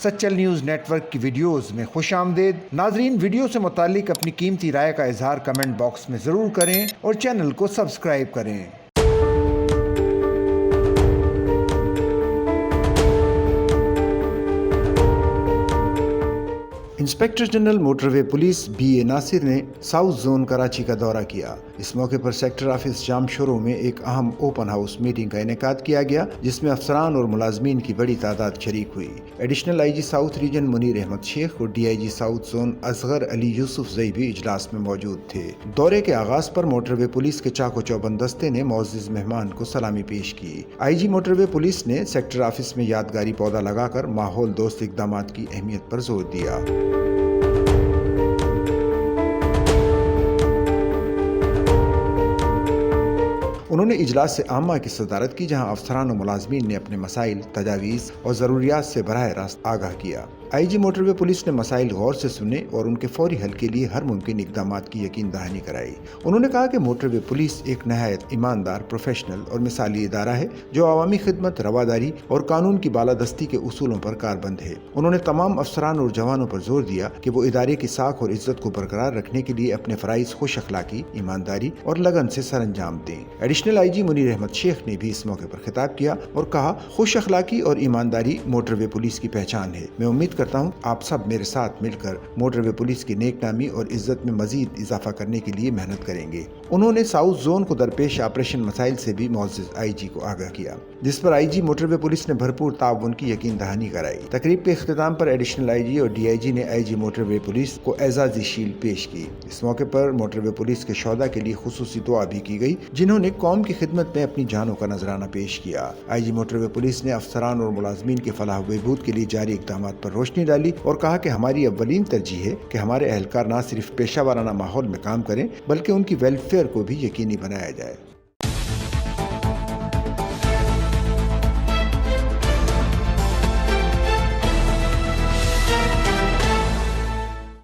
Sachal news net work کی videos میں خوش آمدید۔ ناظرین، ویڈیو سے متعلق اپنی قیمتی رائے کا اظہار کمنٹ باکس میں ضرور کریں اور چینل کو سبسکرائب کریں۔ Inspector general motorway police B A Nasir نے ساؤتھ زون کراچی کا دورہ کیا۔ اس موقع پر سیکٹر آفس جام شورو میں ایک اہم اوپن ہاؤس میٹنگ کا انعقاد کیا گیا، جس میں افسران اور ملازمین کی بڑی تعداد شریک ہوئی۔ Additional I G south region Munir Ahmed Shaikh اور D I G south zone Asghar Ali Yousafzai بھی اجلاس میں موجود تھے۔ دورے کے آغاز پر موٹر وے پولیس کے چاق و چوبند دستے نے معزز مہمان کو سلامی پیش کی۔ آئی جی موٹر وے پولیس نے سیکٹر آفس میں یادگاری پودا لگا کر ماحول دوست اقدامات کی اہمیت پر زور دیا۔ انہوں نے اجلاس عامہ کی صدارت کی، جہاں افسران و ملازمین نے اپنے مسائل، تجاویز اور ضروریات سے براہ راست آگاہ کیا۔ آئی جی موٹر وے پولیس نے مسائل غور سے سنے اور ان کے فوری حل کے لیے ہر ممکن اقدامات کی یقین دہانی کرائی۔ انہوں نے کہا کہ موٹر وے پولیس ایک نہایت ایماندار، پروفیشنل اور مثالی ادارہ ہے جو عوامی خدمت، رواداری اور قانون کی بالادستی کے اصولوں پر کاربند ہے۔ انہوں نے تمام افسران اور جوانوں پر زور دیا کہ وہ ادارے کی ساکھ اور عزت کو برقرار رکھنے کے لیے اپنے فرائض خوش اخلاقی، ایمانداری اور لگن سے سر انجام دیں۔ ایڈیشنل آئی جی منیر احمد شیخ نے بھی اس موقع پر خطاب کیا اور کہا، خوش اخلاقی اور ایمانداری موٹر وے پولیس کی پہچان ہے۔ میں امید کرتا ہوں آپ سب میرے ساتھ مل کر موٹر وے پولیس کی نیک نامی اور عزت میں مزید اضافہ کرنے کے لیے محنت کریں گے۔ انہوں نے ساؤتھ زون کو درپیش آپریشن مسائل سے بھی معزز آئی جی کو آگاہ کیا، جس پر آئی جی موٹر وے پولیس نے بھرپور تعاون کی یقین دہانی کرائی۔ تقریب کے اختتام پر ایڈیشنل آئی جی اور ڈی آئی جی نے آئی جی موٹر وے پولیس کو اعزازی شیلڈ پیش کی۔ اس موقع پر موٹر وے پولیس کے شہداء کے لیے خصوصی دعا بھی کی گئی، جنہوں نے قوم کی خدمت میں اپنی جانوں کا نذرانہ پیش کیا۔ آئی جی موٹر وے پولیس نے افسران اور ملازمین کے فلاح و بہبود کے لیے جاری اقدامات پر روشنی ڈالی اور کہا کہ ہماری اولین ترجیح ہے کہ ہمارے اہلکار نہ صرف پیشہ ورانہ ماحول میں کام کریں بلکہ ان کی ویلفیئر کو بھی یقینی بنایا جائے۔